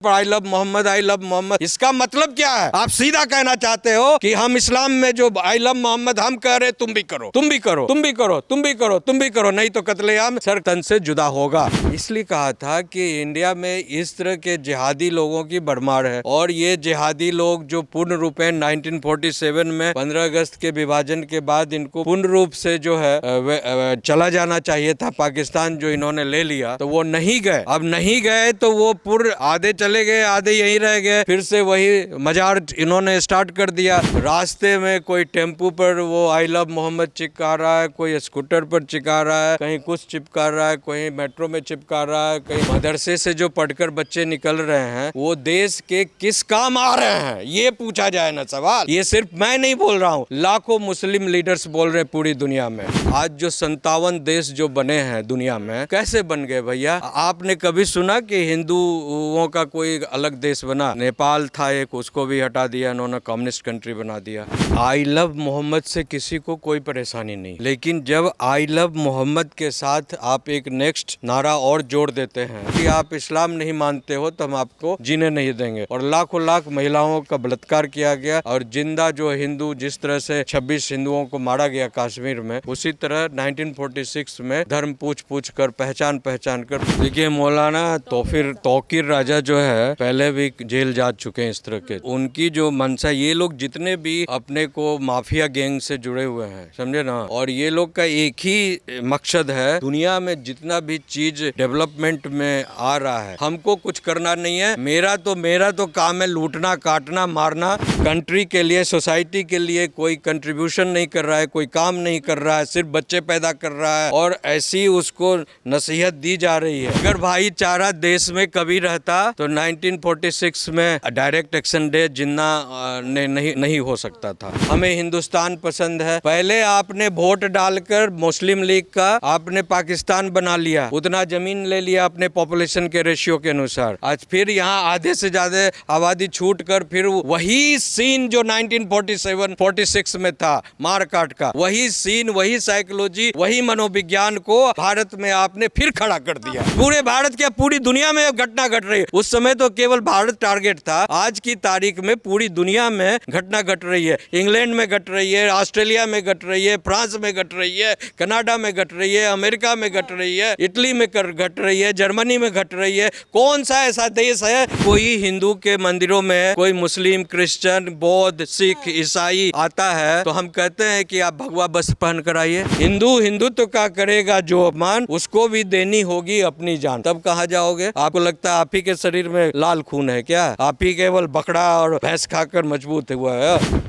I love Mohammad, I love Mohammad, इसका मतलब क्या है? आप सीधा कहना चाहते हो कि हम इस्लाम में जो आई लव मोहम्मद हम कह रहे तुम भी करो, तुम भी करो, तुम भी करो, तुम भी करो, तुम भी करो, नहीं तो कत्लेआम सर तन से जुदा होगा। इसलिए कहा था कि इंडिया में इस तरह के जिहादी लोगों की भरमार है और ये जिहादी लोग जो पूर्ण रूपेण 1947 में 15 अगस्त के विभाजन के बाद इनको पूर्ण रूप से जो है चला जाना चाहिए था पाकिस्तान, जो इन्होंने ले लिया, तो वो नहीं गए। अब नहीं गए तो वो पूर्ण आधे चले गए, आधे यहीं रह गए, फिर से वही मजार इन्होंने स्टार्ट कर दिया। रास्ते में कोई टेम्पू पर वो आई लव मोहम्मद चिपका रहा है, कोई स्कूटर पर चिपका रहा है, कहीं कुछ चिपका रहा है, कहीं मेट्रो में चिपका रहा है, कहीं मदरसे से जो पढ़कर बच्चे निकल रहे हैं वो देश के किस काम आ रहे हैं, ये पूछा जाए ना सवाल। ये सिर्फ मैं नहीं बोल रहा हूँ, लाखों मुस्लिम लीडर्स बोल रहे हैं पूरी दुनिया में। आज जो 57 देश जो बने हैं दुनिया में, कैसे बन गए भैया? आपने कभी सुना कि हिंदुओं का कोई अलग देश बना? नेपाल था एक, उसको भी हटा दिया इन्होंने, कम्युनिस्ट कंट्री बना दिया। आई लव मोहम्मद से किसी को कोई परेशानी नहीं, लेकिन जब आई लव मोहम्मद के साथ आप एक नेक्स्ट नारा और जोड़ देते हैं कि आप इस्लाम नहीं मानते हो तो हम आपको जीने नहीं देंगे, और लाखों लाख महिलाओं का बलात्कार किया गया, और जिंदा जो हिंदू जिस तरह से 26 हिंदुओं को मारा गया कश्मीर में, उसी तरह 1946 में धर्म पूछ पूछ कर पहचान कर। देखिए मौलाना तौकीर राजा जो है पहले भी जेल जा चुके हैं इस तरह के। उनकी जो मंशा, ये लोग जितने भी अपने को माफिया गैंग से जुड़े हुए हैं, समझे ना, और ये लोग का एक ही मकसद है, दुनिया में जितना भी चीज डेवलपमेंट में आ रहा है हमको कुछ करना नहीं है, मेरा तो काम है लूटना, काटना, मारना। कंट्री के लिए, सोसाइटी के लिए कोई कंट्रीब्यूशन नहीं कर रहा है, कोई काम नहीं कर रहा है, सिर्फ बच्चे पैदा कर रहा है, और ऐसी उसको नसीहत दी जा रही है। अगर भाईचारा देश में कभी रहता तो 1946 में डायरेक्ट एक्शन डे जिन्ना नहीं हो सकता था। हमें हिंदुस्तान पसंद है। पहले आपने वोट डालकर मुस्लिम लीग का आपने पाकिस्तान बना लिया, उतना जमीन ले लिया अपने पॉपुलेशन के रेशियो के अनुसार। आज फिर यहाँ आधे से ज्यादा आबादी छूट कर फिर वही सीन जो 1947-46 में था मार काट का, वही सीन, वही साइकोलॉजी, वही मनोविज्ञान को भारत में आपने फिर खड़ा कर दिया। पूरे भारत क्या पूरी दुनिया में घटना घट रही है। उस समय तो केवल भारत टारगेट था, आज की तारीख में पूरी दुनिया में घटना घट रही है। इंग्लैंड में घट रही है, ऑस्ट्रेलिया में घट रही है, फ्रांस में घट रही है, कनाडा में घट रही है, अमेरिका में घट रही है, इटली में घट रही है, जर्मनी में घट रही है। कौन सा ऐसा देश है कोई हिंदू के मंदिरों में कोई मुस्लिम, क्रिश्चियन, बौद्ध, सिख, ईसाई आता है तो हम कहते हैं कि आप भगवा बस पहन कर आइए। हिंदुत्व का करेगा जो अपमान, उसको भी देनी होगी अपनी जान। तब कहाँ जाओगे? आपको लगता है आप ही के शरीर में लाल खून है क्या? आप ही केवल बकरा और भैंस खाकर मजबूत हुआ है।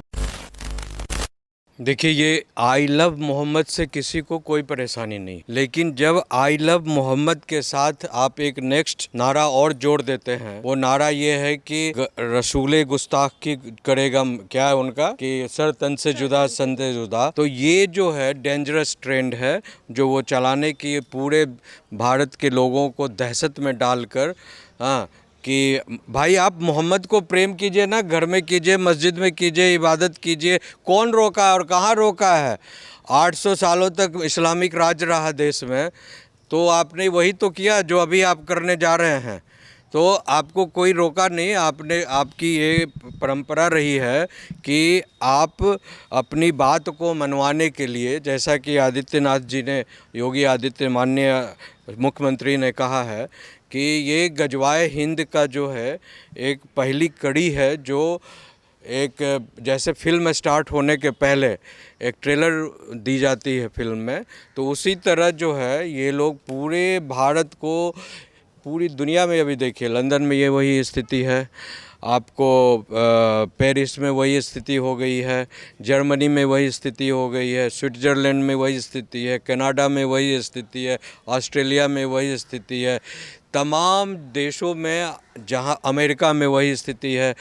देखिए ये आई लव मोहम्मद से किसी को कोई परेशानी नहीं, लेकिन जब आई लव मोहम्मद के साथ आप एक नेक्स्ट नारा और जोड़ देते हैं, वो नारा ये है कि रसूले गुस्ताख की करेगा, क्या है उनका, कि सर तन से जुदा संते जुदा। तो ये जो है डेंजरस ट्रेंड है जो वो चलाने की, पूरे भारत के लोगों को दहशत में डालकर, हाँ, कि भाई आप मोहम्मद को प्रेम कीजिए ना, घर में कीजिए, मस्जिद में कीजिए, इबादत कीजिए। कौन रोका है और कहाँ रोका है? 800 सालों तक इस्लामिक राज रहा देश में, तो आपने वही तो किया जो अभी आप करने जा रहे हैं। तो आपको कोई रोका नहीं। आपकी ये परंपरा रही है कि आप अपनी बात को मनवाने के लिए, जैसा कि आदित्यनाथ जी ने, योगी आदित्य माननीय मुख्यमंत्री ने कहा है कि ये गजवाए हिंद का जो है एक पहली कड़ी है, जो एक जैसे फिल्म स्टार्ट होने के पहले एक ट्रेलर दी जाती है फिल्म में, तो उसी तरह जो है ये लोग पूरे भारत को, पूरी दुनिया में, अभी देखिए लंदन में ये वही स्थिति है, आपको पेरिस में वही स्थिति हो गई है, जर्मनी में वही स्थिति हो गई है, स्विट्ज़रलैंड में वही स्थिति है, कनाडा में वही स्थिति है, ऑस्ट्रेलिया में वही स्थिति है, तमाम देशों में, जहां अमेरिका में वही स्थिति है,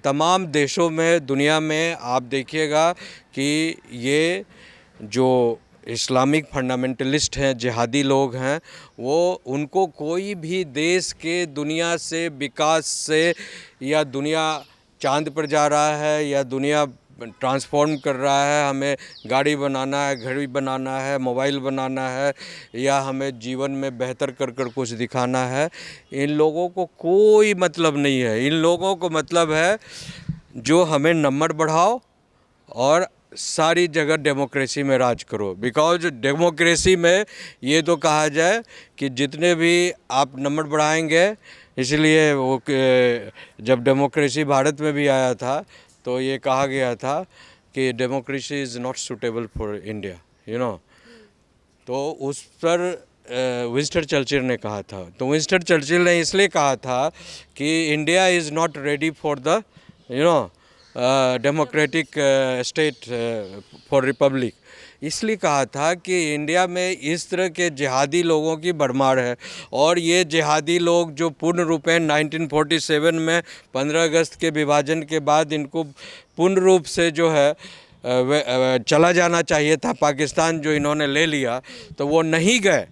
तमाम देशों में, दुनिया में आप देखिएगा कि ये जो इस्लामिक फंडामेंटलिस्ट हैं, जिहादी लोग हैं, वो, उनको कोई भी देश के दुनिया से, विकास से, या दुनिया चांद पर जा रहा है या दुनिया ट्रांसफॉर्म कर रहा है, हमें गाड़ी बनाना है, घर बनाना है, मोबाइल बनाना है, या हमें जीवन में बेहतर कर कर कुछ दिखाना है, इन लोगों को कोई मतलब नहीं है। इन लोगों को मतलब है जो हमें नंबर बढ़ाओ और सारी जगह डेमोक्रेसी में राज करो। बिकॉज डेमोक्रेसी में ये तो कहा जाए कि जितने भी आप नंबर बढ़ाएंगे, इसलिए वो जब डेमोक्रेसी भारत में भी आया था तो ये कहा गया था कि democracy is not suitable for India, you know. तो उस पर विंस्टन चर्चिल ने कहा था। तो विंस्टन चर्चिल ने इसलिए कहा था कि India is not ready for the democratic state for Republic. इसलिए कहा था कि इंडिया में इस तरह के जिहादी लोगों की भरमार है, और ये जिहादी लोग जो पूर्ण रूपेण 1947 में 15 अगस्त के विभाजन के बाद इनको पूर्ण रूप से जो है चला जाना चाहिए था पाकिस्तान, जो इन्होंने ले लिया, तो वो नहीं गए।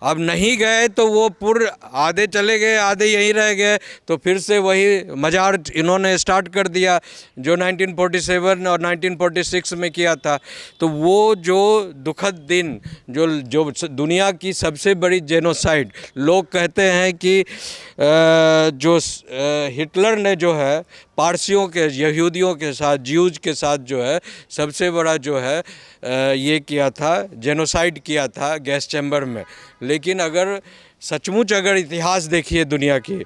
अब नहीं गए तो वो पूर्व आधे चले गए, आधे यहीं रह गए, तो फिर से वही मजार इन्होंने स्टार्ट कर दिया जो 1947 और 1946 में किया था। तो वो जो दुखद दिन, जो दुनिया की सबसे बड़ी जेनोसाइड, लोग कहते हैं कि जो हिटलर ने जो है पारसियों के, यहूदियों के साथ, ज्यूज के साथ जो है सबसे बड़ा जो है ये किया था, जेनोसाइड किया था गैस चैम्बर में। लेकिन अगर सचमुच अगर इतिहास देखिए दुनिया की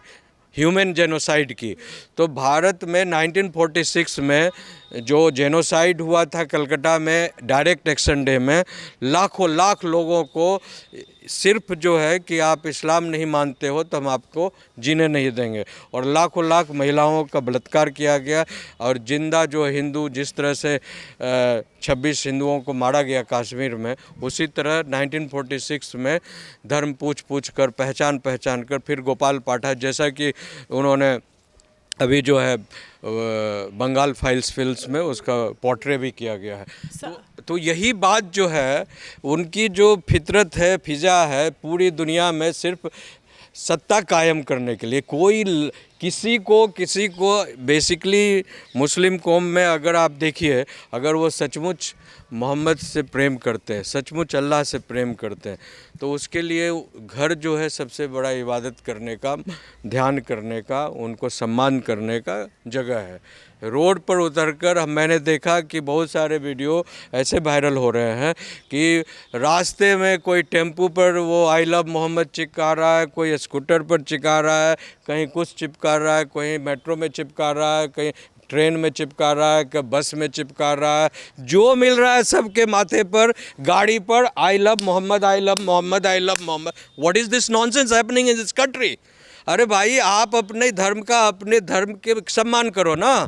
ह्यूमन जेनोसाइड की, तो भारत में 1946 में जो जेनोसाइड हुआ था कलकत्ता में डायरेक्ट एक्शन डे में, लाखों लाख लोगों को सिर्फ जो है कि आप इस्लाम नहीं मानते हो तो हम आपको जीने नहीं देंगे, और लाखों लाख महिलाओं का बलात्कार किया गया। और जिंदा जो हिंदू, जिस तरह से 26 हिंदुओं को मारा गया कश्मीर में, उसी तरह 1946 में धर्म पूछ कर, पहचान कर, फिर गोपाल पाठक, जैसा कि उन्होंने अभी जो है बंगाल फाइल्स फिल्म्स में उसका पोर्ट्रे भी किया गया है। तो यही बात जो है, उनकी जो फितरत है, फिजा है पूरी दुनिया में, सिर्फ सत्ता कायम करने के लिए। कोई किसी को बेसिकली मुस्लिम कौम में अगर आप देखिए, अगर वो सचमुच मोहम्मद से प्रेम करते हैं, सचमुच अल्लाह से प्रेम करते हैं, तो उसके लिए घर जो है सबसे बड़ा इबादत करने का, ध्यान करने का, उनको सम्मान करने का जगह है। रोड पर उतरकर मैंने देखा कि बहुत सारे वीडियो ऐसे वायरल हो रहे हैं कि रास्ते में कोई टेम्पू पर वो आई लव मोहम्मद चिपका रहा है, कोई स्कूटर पर चिपका रहा है, कहीं कुछ चिपका रहा है, कहीं मेट्रो में चिपका रहा है, कहीं ट्रेन में चिपका रहा है, कहीं बस में चिपका रहा है, जो मिल रहा है सबके माथे पर, गाड़ी पर I love Mohammad, I love Mohammad, I love Mohammad. What is this nonsense happening in this country? अरे भाई, आप अपने धर्म का, अपने धर्म के सम्मान करो ना।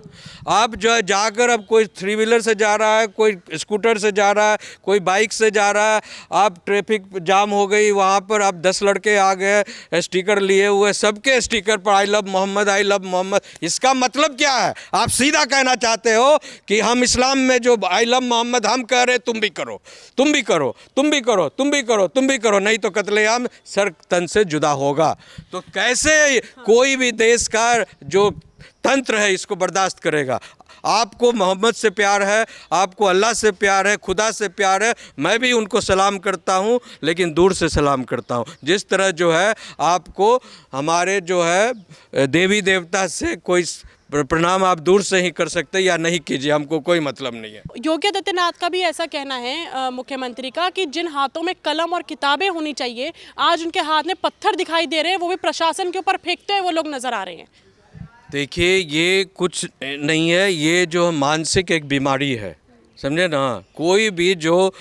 आप जो है जाकर, अब कोई 3 व्हीलर से जा रहा है, कोई स्कूटर से जा रहा है, कोई बाइक से जा रहा है, आप ट्रैफिक जाम हो गई वहाँ पर, आप 10 लड़के आ गए स्टिकर लिए हुए, सबके स्टिकर पर I love Mohammad, I love Mohammad. इसका मतलब क्या है? आप सीधा कहना चाहते हो कि हम इस्लाम में जो आई लव मोहम्मद हम कह रहे, तुम भी करो, तुम भी करो, तुम भी करो, तुम भी करो, तुम भी करो, नहीं तो कत्लेआम सर तन से जुदा होगा। तो कैसे कोई भी देश का जो तंत्र है इसको बर्दाश्त करेगा? आपको मोहम्मद से प्यार है, आपको अल्लाह से प्यार है, खुदा से प्यार है, मैं भी उनको सलाम करता हूँ, लेकिन दूर से सलाम करता हूँ। जिस तरह जो है आपको हमारे जो है देवी देवता से कोई प्रणाम आप दूर से ही कर सकते या नहीं कीजिए, हमको कोई मतलब नहीं है। योगी आदित्यनाथ का भी ऐसा कहना है, मुख्यमंत्री का, कि जिन हाथों में कलम और किताबें होनी चाहिए, आज उनके हाथ में पत्थर दिखाई दे रहे हैं, वो भी प्रशासन के ऊपर फेंकते हुए वो लोग नजर आ रहे हैं। देखिए, ये कुछ नहीं है, ये जो मानसिक एक बीमारी है, समझे ना। कोई भी जो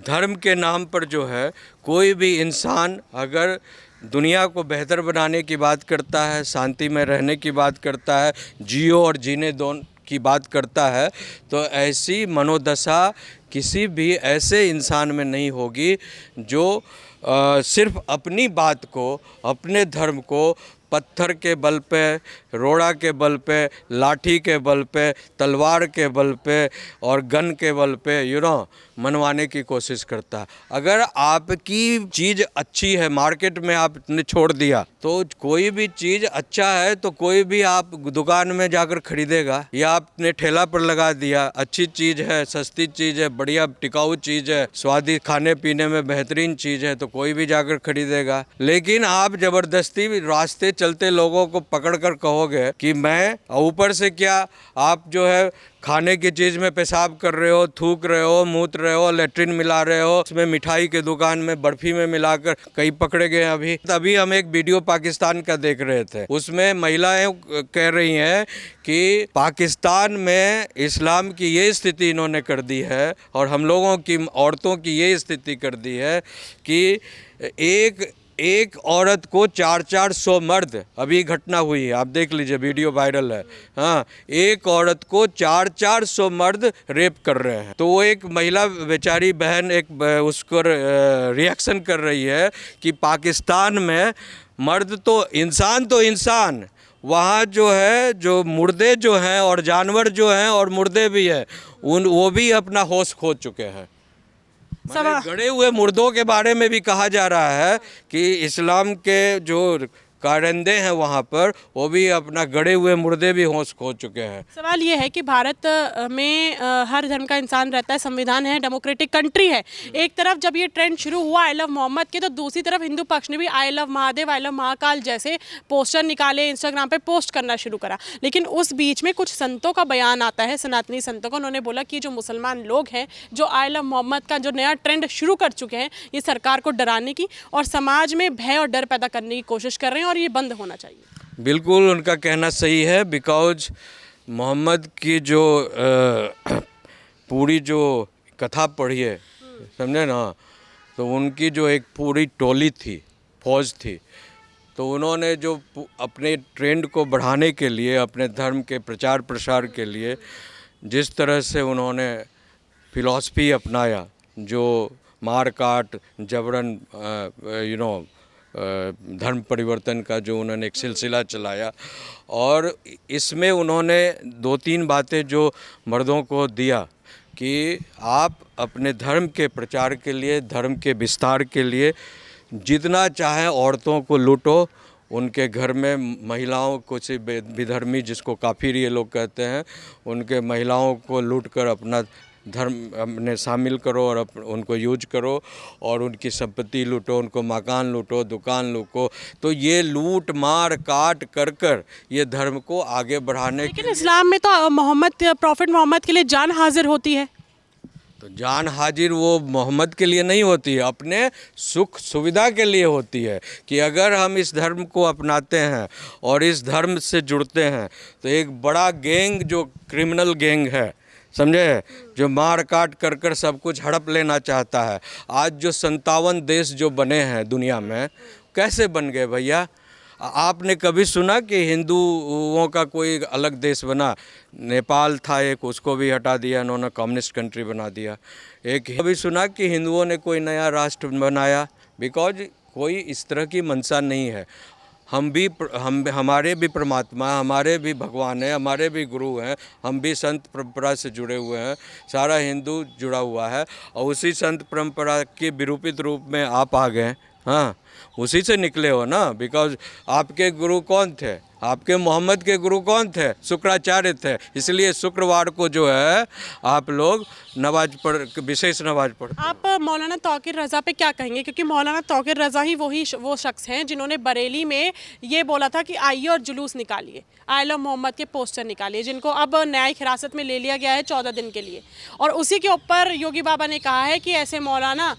धर्म के नाम पर जो है, कोई भी इंसान अगर दुनिया को बेहतर बनाने की बात करता है, शांति में रहने की बात करता है, जियो और जीने दो की बात करता है, तो ऐसी मनोदशा किसी भी ऐसे इंसान में नहीं होगी जो सिर्फ अपनी बात को, अपने धर्म को पत्थर के बल पे, रोड़ा के बल पे, लाठी के बल पे, तलवार के बल पे और गन के बल पे मनवाने की कोशिश करता है। अगर आपकी चीज़ अच्छी है, मार्केट में आपने छोड़ दिया, तो कोई भी चीज़ अच्छा है तो कोई भी आप दुकान में जाकर खरीदेगा, या आपने ठेला पर लगा दिया, अच्छी चीज़ है, सस्ती चीज़ है, बढ़िया टिकाऊ चीज़ है, स्वादिष्ट खाने पीने में बेहतरीन चीज़ है, तो कोई भी जाकर खरीदेगा। लेकिन आप ज़बरदस्ती रास्ते चलते लोगों को पकड़ कर कहोगे कि मैं, ऊपर से क्या आप जो है खाने की चीज़ में पेशाब कर रहे हो, थूक रहे हो, मूत रहे हो, लेट्रिन मिला रहे हो, उसमें मिठाई के दुकान में बर्फ़ी में मिलाकर कई पकड़े गए। अभी हम एक वीडियो पाकिस्तान का देख रहे थे, उसमें महिलाएं कह रही हैं कि पाकिस्तान में इस्लाम की ये स्थिति इन्होंने कर दी है और हम लोगों की औरतों की ये स्थिति कर दी है कि एक औरत को 400 मर्द, अभी घटना हुई है, आप देख लीजिए, वीडियो वायरल है। हाँ, एक औरत को 400 मर्द रेप कर रहे हैं। तो वो एक महिला बेचारी बहन उसको रिएक्शन कर रही है कि पाकिस्तान में मर्द तो इंसान, वहाँ जो है, जो मुर्दे जो हैं और जानवर जो हैं और मुर्दे भी हैं, वो भी अपना होश खो चुके हैं। गड़े हुए मुर्दों के बारे में भी कहा जा रहा है कि इस्लाम के जो कारिंदे हैं वहाँ पर, वो भी अपना गड़े हुए मुर्दे भी होश खो चुके हैं। सवाल ये है कि भारत में हर धर्म का इंसान रहता है, संविधान है, डेमोक्रेटिक कंट्री है। एक तरफ जब ये ट्रेंड शुरू हुआ आई लव मोहम्मद के, तो दूसरी तरफ हिंदू पक्ष ने भी I love Mahadev, I love Mahakal जैसे पोस्टर निकाले, इंस्टाग्राम पे पोस्ट करना शुरू करा। लेकिन उस बीच में कुछ संतों का बयान आता है, सनातनी संतों का। उन्होंने बोला कि जो मुसलमान लोग हैं, जो आई लव मोहम्मद का जो नया ट्रेंड शुरू कर चुके हैं, ये सरकार को डराने की और समाज में भय और डर पैदा करने की कोशिश कर रहे हैं और ये बंद होना चाहिए। बिल्कुल उनका कहना सही है, बिकॉज मोहम्मद की जो पूरी जो कथा पढ़ी है, समझे ना, तो उनकी जो एक पूरी टोली थी, फौज थी, तो उन्होंने जो अपने ट्रेंड को बढ़ाने के लिए, अपने धर्म के प्रचार प्रसार के लिए जिस तरह से उन्होंने फिलॉसफी अपनाया, जो मार काट जबरन धर्म परिवर्तन का जो उन्होंने एक सिलसिला चलाया, और इसमें उन्होंने 2-3 बातें जो मर्दों को दिया कि आप अपने धर्म के प्रचार के लिए, धर्म के विस्तार के लिए जितना चाहे औरतों को लूटो, उनके घर में महिलाओं को से विधर्मी, जिसको काफिर ये लोग कहते हैं, उनके महिलाओं को लूटकर अपना धर्म में शामिल करो और उनको यूज करो और उनकी संपत्ति लूटो, उनको मकान लूटो, दुकान लूटो। तो ये लूट मार काट कर ये धर्म को आगे बढ़ाने, लेकिन इस्लाम में तो प्रॉफिट मोहम्मद के लिए जान हाजिर होती है। तो जान हाजिर वो मोहम्मद के लिए नहीं होती है, अपने सुख सुविधा के लिए होती है कि अगर हम इस धर्म को अपनाते हैं और इस धर्म से जुड़ते हैं तो एक बड़ा गैंग, जो क्रिमिनल गैंग है, समझे, जो मार काट कर सब कुछ हड़प लेना चाहता है। आज जो 57 देश जो बने हैं दुनिया में, कैसे बन गए भैया? आपने कभी सुना कि हिंदुओं का कोई अलग देश बना? नेपाल था एक, उसको भी हटा दिया इन्होंने, कम्युनिस्ट कंट्री बना दिया। एक कभी सुना कि हिंदुओं ने कोई नया राष्ट्र बनाया? बिकॉज कोई इस तरह की मंशा नहीं है। हमारे भी परमात्मा, हमारे भी भगवान हैं, हमारे भी गुरु हैं, हम भी संत परंपरा से जुड़े हुए हैं, सारा हिंदू जुड़ा हुआ है, और उसी संत परंपरा के विरूपित रूप में आप आ गए। हाँ, उसी से निकले हो ना, बिकॉज आपके गुरु कौन थे? आपके मोहम्मद के गुरु कौन थे? शुक्राचार्य थे। इसलिए शुक्रवार को जो है आप लोग नमाज पढ़, विशेष नमाज पढ़ते। आप मौलाना तौकीर रज़ा पे क्या कहेंगे? क्योंकि मौलाना तौकीर रज़ा ही वो शख्स हैं जिन्होंने बरेली में ये बोला था कि आइए और जुलूस निकालिए, आई लव मोहम्मद के पोस्टर निकालिए, जिनको अब न्यायिक हिरासत में ले लिया गया है 14 दिन के लिए। और उसी के ऊपर योगी बाबा ने कहा है कि ऐसे मौलाना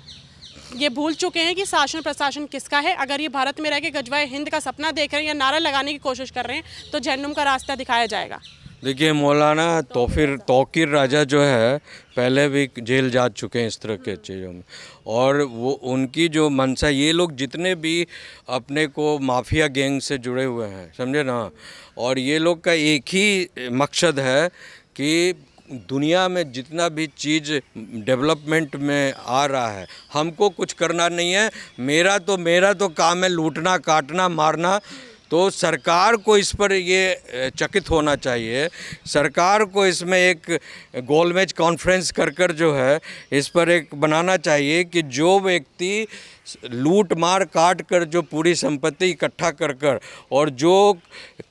ये भूल चुके हैं कि शासन प्रशासन किसका है। अगर ये भारत में रह के गजवाए हिंद का सपना देख रहे हैं या नारा लगाने की कोशिश कर रहे हैं तो जहन्नुम का रास्ता दिखाया जाएगा। देखिए, मौलाना तौकीर राजा जो है पहले भी जेल जा चुके हैं इस तरह के चीज़ों में, और वो उनकी जो मंशा, ये लोग जितने भी अपने को माफिया गैंग से जुड़े हुए हैं, समझे ना, और ये लोग का एक ही मकसद है कि दुनिया में जितना भी चीज़ डेवलपमेंट में आ रहा है, हमको कुछ करना नहीं है, मेरा तो काम है लूटना, काटना, मारना, तो सरकार को इस पर ये चकित होना चाहिए। सरकार को इसमें एक गोलमेज कॉन्फ्रेंस कर जो है इस पर एक बनाना चाहिए कि जो व्यक्ति लूट मार काट कर जो पूरी संपत्ति इकट्ठा कर और जो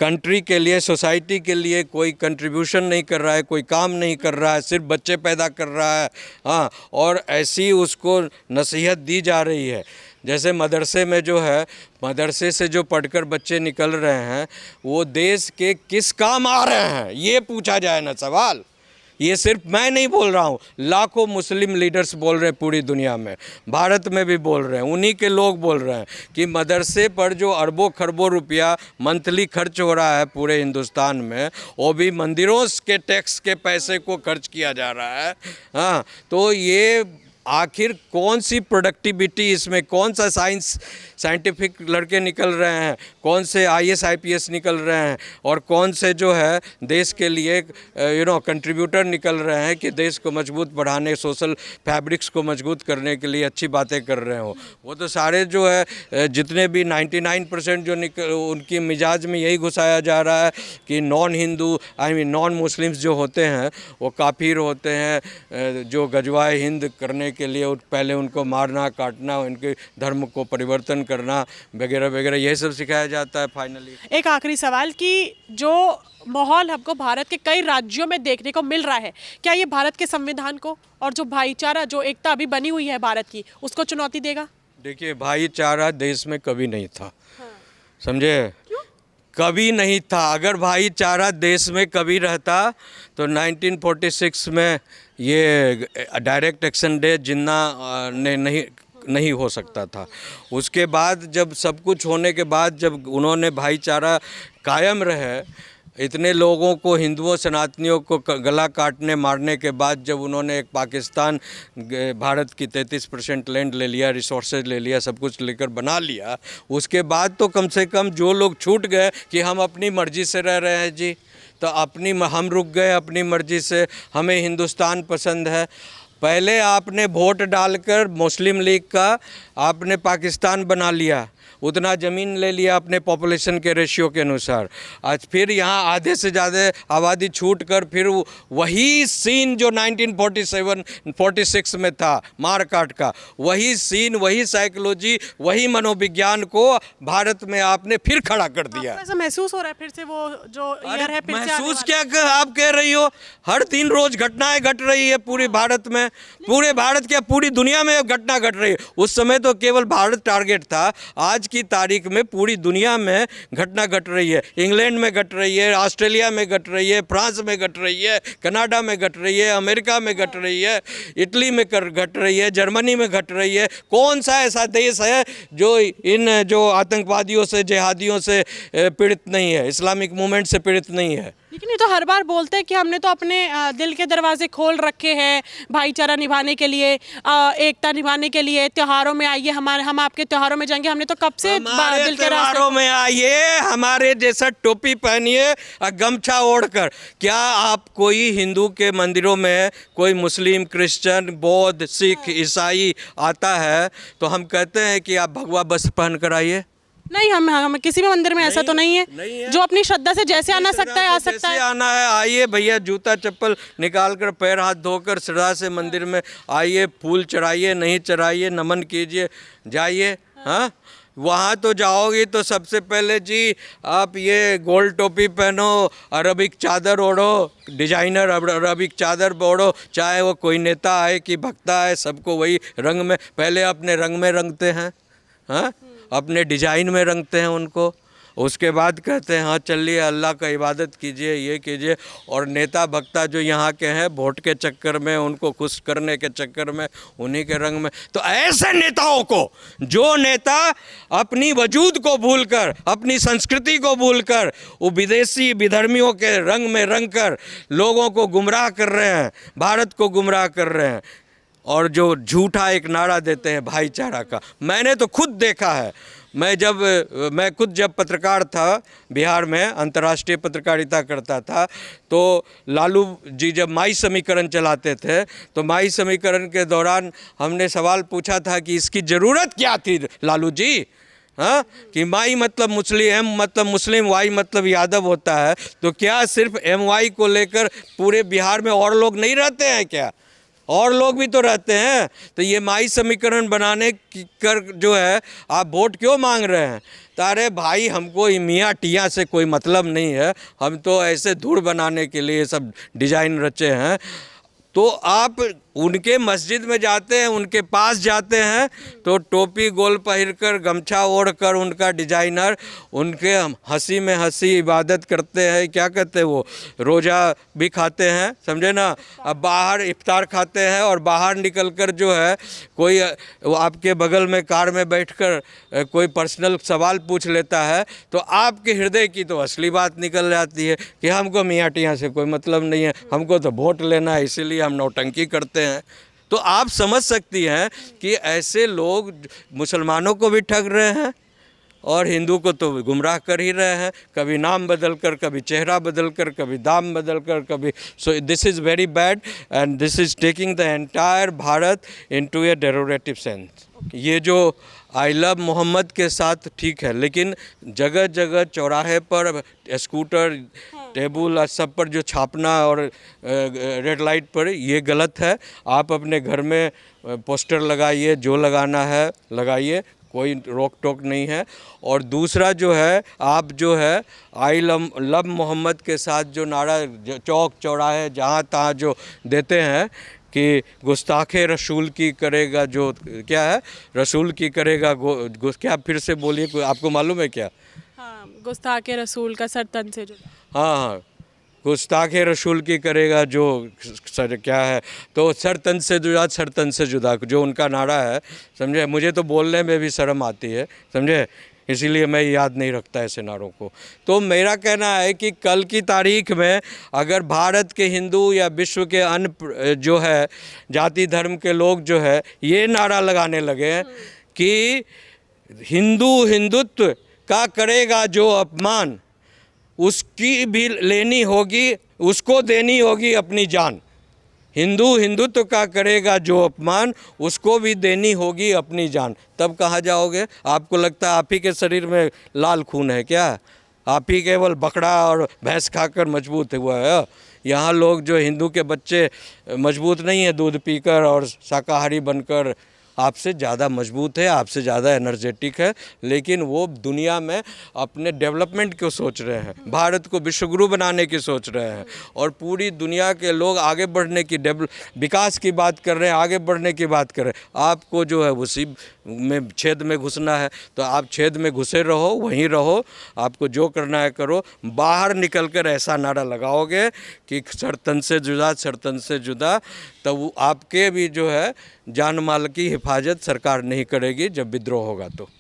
कंट्री के लिए, सोसाइटी के लिए कोई कंट्रीब्यूशन नहीं कर रहा है, कोई काम नहीं कर रहा है, सिर्फ बच्चे पैदा कर रहा है, हाँ, और ऐसी उसको नसीहत दी जा रही है। जैसे मदरसे में जो है, मदरसे से जो पढ़कर बच्चे निकल रहे हैं वो देश के किस काम आ रहे हैं, ये पूछा जाए ना सवाल। ये सिर्फ मैं नहीं बोल रहा हूँ, लाखों मुस्लिम लीडर्स बोल रहे हैं पूरी दुनिया में, भारत में भी बोल रहे हैं, उन्हीं के लोग बोल रहे हैं कि मदरसे पर जो अरबों खरबों रुपया मंथली खर्च हो रहा है पूरे हिंदुस्तान में, वो भी मंदिरों के टैक्स के पैसे को खर्च किया जा रहा है। हाँ, तो ये आखिर कौन सी प्रोडक्टिविटी इसमें, कौन सा साइंटिफिक लड़के निकल रहे हैं, कौन से IAS IPS निकल रहे हैं और कौन से जो है देश के लिए कंट्रीब्यूटर निकल रहे हैं कि देश को मजबूत बढ़ाने, सोशल फैब्रिक्स को मजबूत करने के लिए अच्छी बातें कर रहे हो। वो तो सारे जो है जितने भी 99% जो उनकी मिजाज में यही घुसाया जा रहा है कि नॉन हिंदू नॉन मुस्लिम्स जो होते हैं वो काफिर होते हैं, जो गजवाए हिंद करने के लिए पहले उनको मारना काटना, उनके धर्म को परिवर्तन करना वगैरह वगैरह, यही सब सिखाया जाता है। फाइनली एक आखिरी सवाल कि जो माहौल हमको भारत के कई राज्यों में देखने को मिल रहा है, क्या ये भारत के संविधान को और जो भाईचारा, जो एकता अभी बनी हुई है भारत की, उसको चुनौती देगा? देखिए, भाईचारा देश में कभी नहीं था। हाँ। समझे? कभी नहीं था। अगर भाईचारा देश में कभी रहता तो 1946 में ये डायरेक्ट एक्शन डे जिन्ना ने नहीं हो सकता था। उसके बाद जब सब कुछ होने के बाद, जब उन्होंने भाईचारा कायम रहे, इतने लोगों को, हिंदुओं सनातनियों को गला काटने मारने के बाद जब उन्होंने एक पाकिस्तान, भारत की 33% लैंड ले लिया, रिसोर्सेज ले लिया, सब कुछ लेकर बना लिया, उसके बाद तो कम से कम जो लोग छूट गए कि हम अपनी मर्ज़ी से रह रहे हैं जी, तो हम रुक गए अपनी मर्ज़ी से, हमें हिंदुस्तान पसंद है। पहले आपने वोट डालकर मुस्लिम लीग का आपने पाकिस्तान बना लिया, उतना ज़मीन ले लिया अपने पॉपुलेशन के रेशियो के अनुसार। आज फिर यहाँ आधे से ज़्यादा आबादी छूट कर फिर वही सीन जो 1947-46 में था मार काट का, वही सीन, वही साइकोलॉजी, वही मनोविज्ञान को भारत में आपने फिर खड़ा कर दिया। ऐसा महसूस हो रहा है फिर से वो जो ईयर है, फिर महसूस क्या आप कह रही हो? हर 3 रोज घटनाएं घट रही है पूरे भारत में, पूरे भारत क्या पूरी दुनिया में घटना घट रही है। उस समय तो केवल भारत टारगेट था, आज की तारीख में पूरी दुनिया में घटना घट रही है। इंग्लैंड में घट रही है, ऑस्ट्रेलिया में घट रही है, फ्रांस में घट रही है, कनाडा में घट रही है, अमेरिका में घट रही है, इटली में घट रही है, जर्मनी में घट रही है। कौन सा ऐसा देश है जो इन जो आतंकवादियों से, जिहादियों से पीड़ित नहीं है, इस्लामिक मूवमेंट से पीड़ित नहीं है? लेकिन ये तो हर बार बोलते हैं कि हमने तो अपने दिल के दरवाजे खोल रखे हैं भाईचारा निभाने के लिए, एकता निभाने के लिए। त्योहारों में आइए, हम आपके त्योहारों में जाएंगे। हमने तो कब से दिल के त्योहारों में आइए, हमारे जैसा टोपी पहनिए और गमछा ओढ़कर। क्या आप कोई हिंदू के मंदिरों में कोई मुस्लिम, क्रिश्चियन, बौद्ध, सिख, ईसाई आता है तो हम कहते हैं कि आप भगवा वस्त्र पहन कर आइए? नहीं, हम किसी भी मंदिर में ऐसा तो नहीं है। जो अपनी श्रद्धा से जैसे आना सकता है आ सकता है। आना है आइए भैया, जूता चप्पल निकाल कर, पैर हाथ धोकर श्रद्धा से मंदिर में आइए, फूल चढ़ाइए, नहीं चढ़ाइए, नमन कीजिए, जाइए। हाँ, वहाँ तो जाओगी तो सबसे पहले जी आप ये गोल्ड टोपी पहनो, अरबिक चादर ओढ़ो, डिजाइनर अरबिक चादर ओढ़ो, चाहे वो कोई नेता आए कि भक्ता आए, सबको वही रंग में, पहले अपने रंग में रंगते हैं, हाँ, अपने डिजाइन में रंगते हैं उनको। उसके बाद कहते हैं हाँ चलिए अल्लाह का इबादत कीजिए, ये कीजिए। और नेता भक्ता जो यहाँ के हैं, वोट के चक्कर में, उनको खुश करने के चक्कर में, उन्हीं के रंग में। तो ऐसे नेताओं को, जो नेता अपनी वजूद को भूलकर, अपनी संस्कृति को भूलकर, वो विदेशी विधर्मियों के रंग में रंग कर लोगों को गुमराह कर रहे हैं, भारत को गुमराह कर रहे हैं, और जो झूठा एक नारा देते हैं भाईचारा का, मैंने तो खुद देखा है। मैं खुद जब पत्रकार था बिहार में, अंतर्राष्ट्रीय पत्रकारिता करता था, तो लालू जी जब माई समीकरण चलाते थे, तो माई समीकरण के दौरान हमने सवाल पूछा था कि इसकी ज़रूरत क्या थी लालू जी, हाँ, कि माई मतलब मुस्लिम, एम मतलब मुस्लिम, वाई मतलब यादव होता है। तो क्या सिर्फ एम वाई को लेकर पूरे बिहार में और लोग नहीं रहते हैं क्या? और लोग भी तो रहते हैं। तो ये माई समीकरण बनाने कर जो है आप वोट क्यों मांग रहे हैं? तो अरे भाई, हमको मियाँ टियाँ से कोई मतलब नहीं है, हम तो ऐसे धूड़ बनाने के लिए सब डिजाइन रचे हैं। तो आप उनके मस्जिद में जाते हैं, उनके पास जाते हैं तो टोपी गोल पहिरकर, गमछा ओढ़कर उनका डिजाइनर, उनके हंसी में हंसी इबादत करते हैं। क्या कहते हैं वो, रोज़ा भी खाते हैं, समझे ना। अब बाहर इफ्तार खाते हैं और बाहर निकलकर जो है कोई वो आपके बगल में कार में बैठकर कोई पर्सनल सवाल पूछ लेता है तो आपके हृदय की तो असली बात निकल जाती है कि हमको मियाँ टियाँ से कोई मतलब नहीं है, हमको तो वोट लेना है, इसीलिए हम नौटंकी करते हैं। तो आप समझ सकती हैं कि ऐसे लोग मुसलमानों को भी ठग रहे हैं और हिंदू को तो गुमराह कर ही रहे हैं, कभी नाम बदल कर, कभी चेहरा बदल कर, कभी दाम बदल कर, कभी। So this is very bad and this is taking the entire Bharat into a derogatory sense. ये जो आई लव मोहम्मद के साथ ठीक है, लेकिन जगह जगह चौराहे पर स्कूटर, टेबल और सब पर जो छापना और रेड लाइट पर, ये गलत है। आप अपने घर में पोस्टर लगाइए, जो लगाना है लगाइए, कोई रोक टोक नहीं है। और दूसरा जो है, आप जो है आई लव मोहम्मद के साथ जो नारा चौक चौराहे जहाँ तहाँ जो देते हैं कि गुस्ताखे रसूल की करेगा, जो क्या है, रसूल की करेगा क्या, फिर से बोलिए, आपको मालूम है क्या? हाँ, गुस्ताखे रसूल का सर तन से जुदा। हाँ हाँ, गुस्ताखे रसूल की करेगा जो सर क्या है, तो सर तन से जुदा, सर तन से जुदा, जो उनका नारा है, समझे। मुझे तो बोलने में भी शर्म आती है, समझे, इसीलिए मैं याद नहीं रखता ऐसे नारों को। तो मेरा कहना है कि कल की तारीख में अगर भारत के हिंदू या विश्व के अन्य जो है जाति धर्म के लोग जो है ये नारा लगाने लगे कि हिंदुत्व का करेगा जो अपमान, उसकी भी लेनी होगी, उसको देनी होगी अपनी जान। हिंदुत्व का करेगा जो अपमान, उसको भी देनी होगी अपनी जान। तब कहाँ जाओगे? आपको लगता है आप ही के शरीर में लाल खून है क्या? आप ही केवल बकरा और भैंस खाकर मजबूत हुआ है? यहाँ लोग जो हिंदू के बच्चे मजबूत नहीं है दूध पीकर और शाकाहारी बनकर, आपसे ज़्यादा मजबूत है, आपसे ज़्यादा एनर्जेटिक है, लेकिन वो दुनिया में अपने डेवलपमेंट को सोच रहे हैं, भारत को विश्वगुरु बनाने की सोच रहे हैं। और पूरी दुनिया के लोग आगे बढ़ने की, विकास की बात कर रहे हैं, आगे बढ़ने की बात कर रहे हैं। आपको जो है उसी में छेद में घुसना है, तो आप छेद में घुसे रहो, वहीं रहो, आपको जो करना है करो। बाहर निकल कर ऐसा नारा लगाओगे कि सर तन से जुदा, सर तन से जुदा, तब आपके भी जो है जान माल की हिफाजत सरकार नहीं करेगी जब विद्रोह होगा तो।